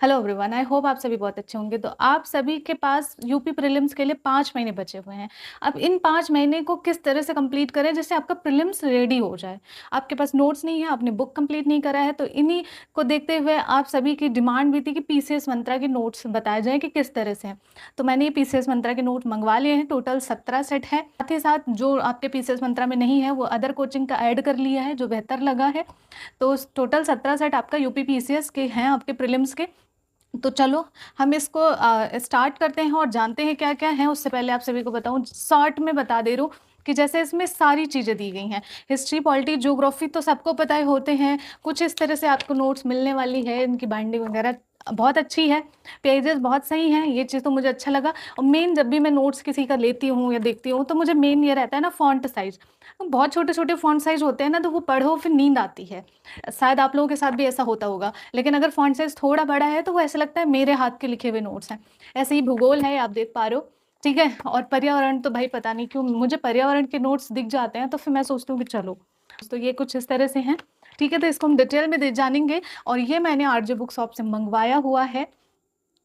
Hello everyone, I hope आप सभी बहुत अच्छे होंगे। तो आप सभी के पास यूपी प्रीलिम्स के लिए 5 महीने बचे हुए हैं। अब इन 5 महीने को किस तरह से कंप्लीट करें जिससे आपका प्रीलिम्स रेडी हो जाए। आपके पास नोट्स नहीं है, आपने बुक कंप्लीट नहीं करा है, तो इन्हीं को देखते हुए आप सभी की डिमांड भी थी कि पीसीएस मंत्रा के नोट्स बताए जाएँ कि किस तरह से हैं। तो मैंने ये पीसीएस मंत्रा के नोट मंगवा लिए हैं, टोटल 17 सेट है। साथ ही साथ जो आपके पीसीएस मंत्रा में नहीं है वो अदर कोचिंग का ऐड कर लिया है, जो बेहतर लगा है। तो टोटल 17 सेट आपका यूपी पीसीएस के हैं, आपके प्रीलिम्स के। तो चलो हम इसको स्टार्ट करते हैं और जानते हैं क्या क्या है। उससे पहले आप सभी को बताऊं, शॉर्ट में बता दे रही हूँ कि जैसे इसमें सारी चीज़ें दी गई हैं। हिस्ट्री, पॉलिटी, ज्योग्राफी तो सबको पता ही होते हैं। कुछ इस तरह से आपको नोट्स मिलने वाली है, इनकी बाइंडिंग वगैरह बहुत अच्छी है, पेजेस बहुत सही हैं, ये चीज़ तो मुझे अच्छा लगा। और मेन जब भी मैं नोट्स किसी का लेती हूँ या देखती हूँ तो मुझे मेन ये रहता है ना, फॉन्ट साइज़। बहुत छोटे छोटे फॉन्ट साइज़ होते हैं ना, तो वो पढ़ो फिर नींद आती है। शायद आप लोगों के साथ भी ऐसा होता होगा। लेकिन अगर फॉन्ट साइज़ थोड़ा बड़ा है तो वो ऐसा लगता है मेरे हाथ के लिखे हुए नोट्स हैं। ऐसे ही भूगोल है, आप देख पा रहे हो, ठीक है। और पर्यावरण तो भाई पता नहीं क्यों मुझे पर्यावरण के नोट्स दिख जाते हैं, तो फिर मैं सोचती हूँ कि चलो। तो ये कुछ इस तरह से हैं, ठीक है। तो इसको हम डिटेल में जानेंगे। और ये मैंने आरजे बुक शॉप से मंगवाया हुआ है,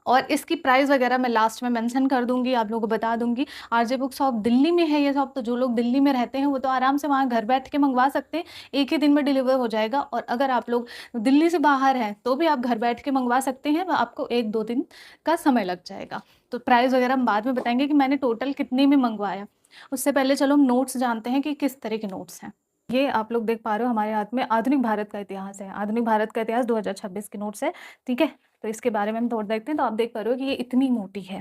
और इसकी प्राइस वगैरह मैं लास्ट में मेंशन कर दूंगी, आप लोगों को बता दूंगी। आरजे बुक शॉप दिल्ली में है ये शॉप, तो जो लोग दिल्ली में रहते हैं वो तो आराम से वहाँ घर बैठ के मंगवा सकते हैं, एक ही दिन में डिलीवर हो जाएगा। और अगर आप लोग दिल्ली से बाहर हैं तो भी आप घर बैठ के मंगवा सकते हैं, आपको 1-2 दिन का समय लग जाएगा। तो प्राइस वगैरह हम बाद में बताएंगे कि मैंने टोटल कितने में मंगवाया। उससे पहले चलो हम नोट्स जानते हैं कि किस तरह के नोट्स हैं। ये आप लोग देख पा रहे हो हमारे हाथ में आधुनिक भारत का इतिहास है, आधुनिक भारत का इतिहास 2026 के नोट्स है, ठीक है। तो इसके बारे में हम थोड़ा देखते हैं। तो आप देख पा रहे हो कि ये इतनी मोटी है,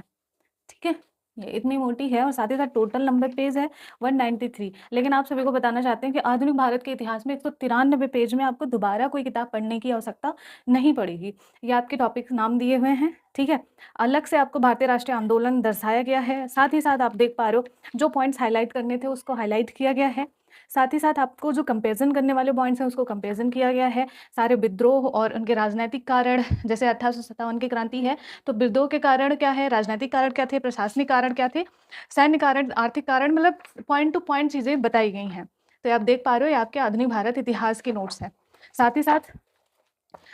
ठीक है। ये इतनी मोटी है और साथ ही साथ टोटल नंबर पेज है 193। लेकिन आप सभी को बताना चाहते हैं कि आधुनिक भारत के इतिहास में 193 पेज में आपको दोबारा कोई किताब पढ़ने की आवश्यकता नहीं पड़ेगी। ये आपके टॉपिक्स नाम दिए हुए हैं, ठीक है। अलग से आपको भारतीय राष्ट्रीय आंदोलन दर्शाया गया है। साथ ही साथ आप देख पा रहे हो जो पॉइंट्स हाईलाइट करने थे उसको हाईलाइट किया गया है। साथ ही साथ आपको जो कंपेरिजन करने वाले पॉइंट्स हैं उसको कंपेरिजन किया गया है। सारे विद्रोह और उनके राजनीतिक कारण, जैसे 1857 की क्रांति है, तो विद्रोह के कारण क्या है, राजनीतिक कारण क्या थे, प्रशासनिक कारण क्या थे, सैन्य कारण, आर्थिक कारण, मतलब पॉइंट टू पॉइंट चीज़ें बताई गई हैं। तो आप देख पा रहे हो ये आपके आधुनिक भारत इतिहास के नोट्स हैं। साथ ही साथ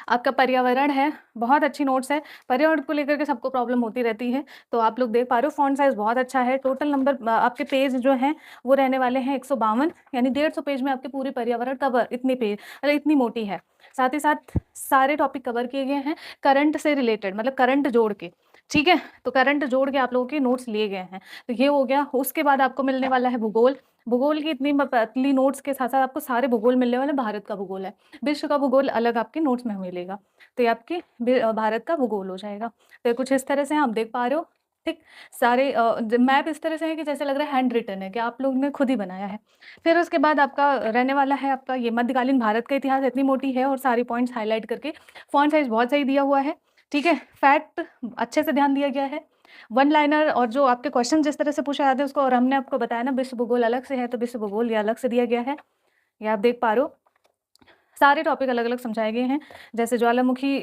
आपका पर्यावरण है, बहुत अच्छी नोट्स है। पर्यावरण को लेकर के सबको प्रॉब्लम होती रहती है, तो आप लोग देख पा रहे हो फॉन्ट साइज़ बहुत अच्छा है। टोटल नंबर आपके पेज जो हैं वो रहने वाले हैं 152, यानी 150 पेज में आपके पूरे पर्यावरण कवर, इतने पेज मतलब इतनी मोटी है। साथ ही साथ सारे टॉपिक कवर किए गए हैं करंट से रिलेटेड, मतलब करंट जोड़ के, ठीक है। तो करंट जोड़ के आप लोगों के नोट्स लिए गए हैं। तो ये हो गया। उसके बाद आपको मिलने वाला है भूगोल। भूगोल की इतनी पतली नोट्स के साथ साथ आपको सारे भूगोल मिलने वाले। भारत का भूगोल है, विश्व का भूगोल अलग आपके नोट्स में मिलेगा। तो ये आपके भारत का भूगोल हो जाएगा। तो ये कुछ इस तरह से आप देख पा रहे हो, ठीक। सारे मैप इस तरह से है कि जैसे लग रहा है हैंड रिटन है, कि आप लोग ने खुद ही बनाया है। फिर उसके बाद आपका रहने वाला है आपका ये मध्यकालीन भारत का इतिहास। इतनी मोटी है और सारी पॉइंट्स हाईलाइट करके, फॉन्ट साइज बहुत सही दिया हुआ है, ठीक है। फैक्ट अच्छे से ध्यान दिया गया है। वन लाइनर और जो आपके क्वेश्चन जिस तरह से पूछे जाते हैं उसको, और हमने आपको बताया ना विश्व भूगोल अलग से है, तो विश्व भूगोल ये अलग से दिया गया है। ये आप देख पा रहे हो सारे टॉपिक अलग अलग समझाए गए हैं। जैसे ज्वालामुखी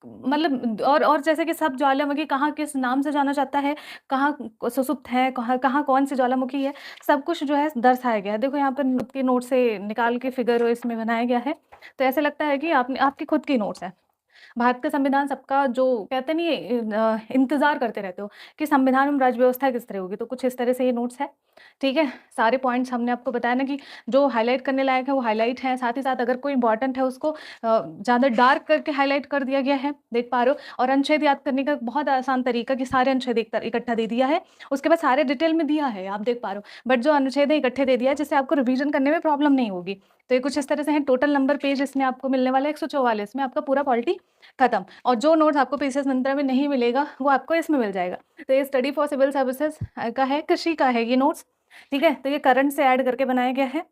मतलब और जैसे कि सब ज्वालामुखी कहाँ किस नाम से जाना जाता है, कहाँ सुसुप्त है, कहाँ कहाँ कौन सी ज्वालामुखी है, सब कुछ जो है दर्शाया गया है। देखो यहाँ पर के नोट से निकाल के फिगर इसमें बनाया गया है। तो ऐसे लगता है कि आपने आपकी खुद की नोट्स है। भारत का संविधान सबका जो कहते नहीं इंतजार करते रहते हो कि संविधान में राज्य व्यवस्था किस तरह होगी, तो कुछ इस तरह से ये नोट्स है, ठीक है। सारे पॉइंट्स हमने आपको बताया ना कि जो हाईलाइट करने लायक है वो हाईलाइट है। साथ ही साथ अगर कोई इंपॉर्टेंट है उसको ज़्यादा डार्क करके हाईलाइट कर दिया गया है, देख पा रहे हो। और अनुच्छेद याद करने का बहुत आसान तरीका कि सारे अनुच्छेद इकट्ठा दे दिया है, उसके बाद सारे डिटेल में दिया है, आप देख पा रहे हो। बट जो अनुच्छेद है इकट्ठे दे दिया है जिससे आपको रिवीजन करने में प्रॉब्लम नहीं होगी। तो ये कुछ इस तरह से है। टोटल नंबर पेज इसमें आपको मिलने वाला है 144 में, आपका पूरा पॉलिटी खत्म। और जो नोट्स आपको पीसीएस मंत्रा में नहीं मिलेगा वो आपको इसमें मिल जाएगा। तो ये स्टडी फॉर सिविल सर्विसेज का है, कृषि का है ये नोट्स, ठीक है। तो ये करंट से ऐड करके बनाया गया है।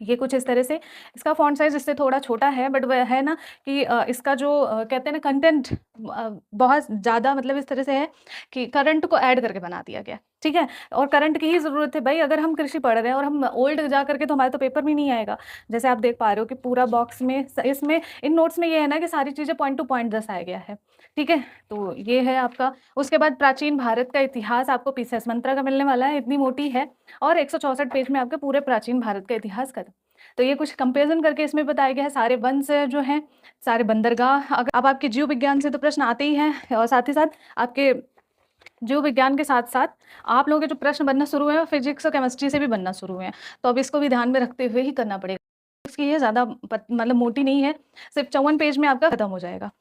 ये कुछ इस तरह से। इसका फॉन्ट साइज इससे थोड़ा छोटा है, बट वह है ना कि इसका जो कहते हैं ना कंटेंट बहुत ज़्यादा, मतलब इस तरह से है कि करंट को ऐड करके बना दिया गया, ठीक है। और करंट की ही ज़रूरत है भाई, अगर हम कृषि पढ़ रहे हैं और हम ओल्ड जा करके तो हमारे तो पेपर में नहीं आएगा। जैसे आप देख पा रहे हो कि पूरा बॉक्स में इसमें इन नोट्स में ये है ना कि सारी चीज़ें पॉइंट टू पॉइंट दर्शाया गया है, ठीक है। तो ये है आपका। उसके बाद प्राचीन भारत का इतिहास आपको पीसीएस मंत्रा का मिलने वाला है, इतनी मोटी है। और 164 पेज में आपके पूरे प्राचीन भारत का इतिहास खत्म। तो ये कुछ कंपेरिजन करके इसमें बताया गया है। सारे वन से जो हैं, सारे बंदरगाह। अब आपके जीव विज्ञान से तो प्रश्न आते ही हैं, और साथ ही साथ आपके जीव विज्ञान के साथ साथ आप लोगों के जो प्रश्न बनना शुरू हुए हैं फिजिक्स और केमिस्ट्री से भी बनना शुरू हुए हैं। तो अब इसको भी ध्यान में रखते हुए ही करना पड़ेगा। इसकी ये ज़्यादा मतलब मोटी नहीं है, सिर्फ 54 पेज में आपका खत्म हो जाएगा।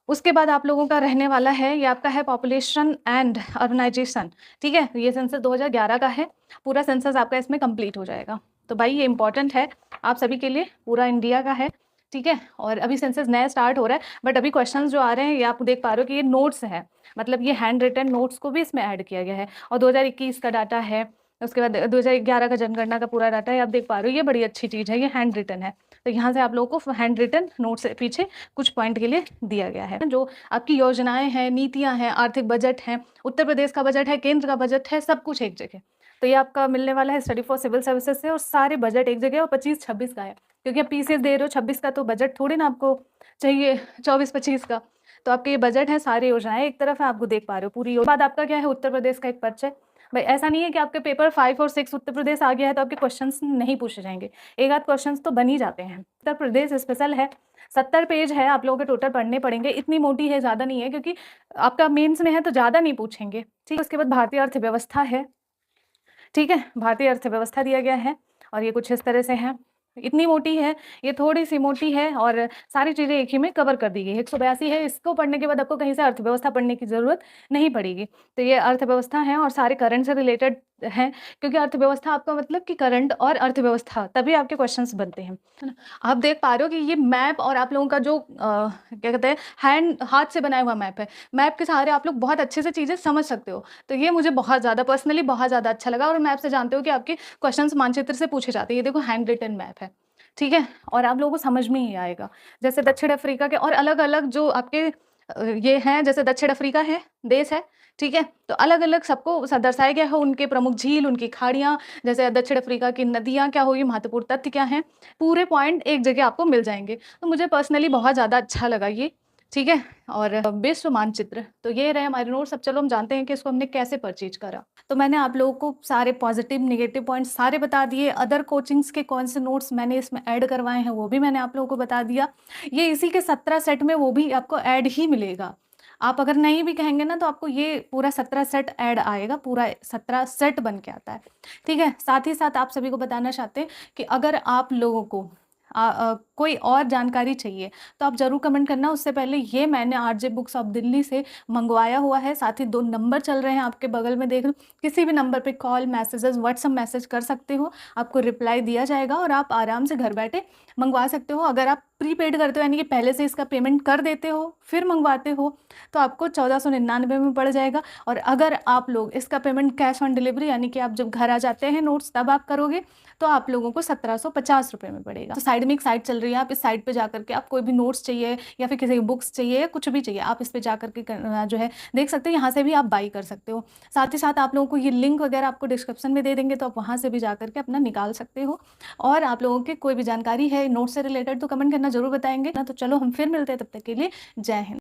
उसके बाद आप लोगों का रहने वाला है, ये आपका है पॉपुलेशन एंड अर्बनाइजेशन। ठीक है, ये सेंसस 2011 का है। पूरा सेंसस आपका इसमें कंप्लीट हो जाएगा। तो भाई ये इंपॉर्टेंट है आप सभी के लिए, पूरा इंडिया का है। ठीक है, और अभी सेंसस नया स्टार्ट हो रहा है, बट अभी क्वेश्चंस जो आ रहे हैं ये आप देख पा रहे हो कि ये नोट्स है, मतलब ये हैंड रिटन नोट्स को भी इसमें ऐड किया गया है। और 2021 का डाटा है, उसके बाद 2011 का जनगणना का पूरा डाटा है, आप देख पा रहे हो। ये बड़ी अच्छी चीज़ है, ये हैंड रिटन है। तो यहाँ से आप लोगों को हैंड रिटन नोट्स से पीछे कुछ पॉइंट के लिए दिया गया है। जो आपकी योजनाएं हैं, नीतियां हैं, आर्थिक बजट हैं, उत्तर प्रदेश का बजट है, केंद्र का बजट है, सब कुछ एक जगह। तो ये आपका मिलने वाला है स्टडी फॉर सिविल सर्विसेज से, और सारे बजट एक जगह, और 25-26 का है, क्योंकि आप पीसीएस दे रहे हो 26 का, तो बजट थोड़ी ना आपको चाहिए 24-25 का। तो आपके ये बजट है, सारी योजनाएं एक तरफ है, आपको देख पा रहे हो पूरी। बाद आपका क्या है, उत्तर प्रदेश का एक परिचय। भाई ऐसा नहीं है कि आपके पेपर 5 और 6 उत्तर प्रदेश आ गया है तो आपके क्वेश्चंस नहीं पूछे जाएंगे, एक आध क्वेश्चंस तो बन ही जाते हैं। उत्तर प्रदेश स्पेशल है, 70 पेज है, आप लोगों के टोटल पढ़ने पड़ेंगे। इतनी मोटी है, ज़्यादा नहीं है, क्योंकि आपका मेंस में है तो ज़्यादा नहीं पूछेंगे। ठीक, उसके बाद भारतीय अर्थव्यवस्था है। ठीक है, भारतीय अर्थव्यवस्था दिया गया है, और ये कुछ इस तरह से है। इतनी मोटी है, ये थोड़ी सी मोटी है, और सारी चीज़ें एक ही में कवर कर दी गई है। 182 है, इसको पढ़ने के बाद आपको कहीं से अर्थव्यवस्था पढ़ने की ज़रूरत नहीं पड़ेगी। तो ये अर्थव्यवस्था है, और सारे करंट से रिलेटेड हैं, क्योंकि अर्थव्यवस्था आपका मतलब कि करंट और अर्थव्यवस्था, तभी आपके क्वेश्चंस बनते हैं, है ना। आप देख पा रहे हो कि ये मैप और आप लोगों का जो क्या कहते हैं, हाथ से बनाया हुआ मैप है। मैप के सहारे आप लोग बहुत अच्छे से चीज़ें समझ सकते हो। तो ये मुझे बहुत ज़्यादा पर्सनली बहुत ज़्यादा अच्छा लगा, और मैप से जानते हो कि आपके क्वेश्चंस मानचित्र से पूछे जाते हैं। ये देखो हैंड रिटन मैप है, ठीक है, और आप लोगों को समझ में ही आएगा। जैसे दक्षिण अफ्रीका के और अलग अलग जो आपके ये हैं, जैसे दक्षिण अफ्रीका है, देश है, ठीक है, तो अलग अलग सबको दर्शाया गया है, उनके प्रमुख झील, उनकी खाड़ियाँ, जैसे दक्षिण अफ्रीका की नदियाँ क्या होगी, महत्वपूर्ण तथ्य क्या हैं, पूरे पॉइंट एक जगह आपको मिल जाएंगे। तो मुझे पर्सनली बहुत ज़्यादा अच्छा लगा ये, ठीक है। और विश्व मानचित्र, तो ये रहे हमारे नोट्स। अब चलो हम जानते हैं कि इसको हमने कैसे परचेज करा। तो मैंने आप लोगों को सारे पॉजिटिव नेगेटिव पॉइंट्स सारे बता दिए। अदर कोचिंग्स के कौन से नोट्स मैंने इसमें ऐड करवाए हैं वो भी मैंने आप लोगों को बता दिया। ये इसी के 17 सेट में वो भी आपको ऐड ही मिलेगा। आप अगर नहीं भी कहेंगे ना तो आपको ये पूरा 17 सेट ऐड आएगा, पूरा 17 सेट बन के आता है, ठीक है। साथ ही साथ आप सभी को बताना चाहते हैं कि अगर आप लोगों को कोई और जानकारी चाहिए तो आप ज़रूर कमेंट करना। उससे पहले ये मैंने आरजे बुक्स ऑफ दिल्ली से मंगवाया हुआ है, साथ ही 2 नंबर चल रहे हैं आपके बगल में, देख लो। किसी भी नंबर पे कॉल, मैसेजेस, व्हाट्सअप मैसेज कर सकते हो, आपको रिप्लाई दिया जाएगा और आप आराम से घर बैठे मंगवा सकते हो। अगर आप प्रीपेड करते हो, यानी कि पहले से इसका पेमेंट कर देते हो फिर मंगवाते हो, तो आपको 1499 में पड़ जाएगा। और अगर आप लोग इसका पेमेंट कैश ऑन डिलीवरी, यानी कि आप जब घर आ जाते हैं नोट्स तब आप करोगे, तो आप लोगों को 1750 रुपये में पड़ेगा। तो साइड में एक साइट चल रही है, आप इस साइट पे जाकर के आप कोई भी नोट्स चाहिए या फिर किसी की बुक्स चाहिए या कुछ भी चाहिए, आप इस पे जाकर के जो है देख सकते हैं। यहाँ से भी आप बाई कर सकते हो। साथ ही साथ आप लोगों को ये लिंक वगैरह आपको डिस्क्रिप्शन में दे देंगे, तो आप वहाँ से भी जाकर के अपना निकाल सकते हो। और आप लोगों की कोई भी जानकारी है नोट्स से रिलेटेड तो कमेंट करना जरूर बताएंगे ना। तो चलो हम फिर मिलते हैं, तब तक के लिए जय हिंद।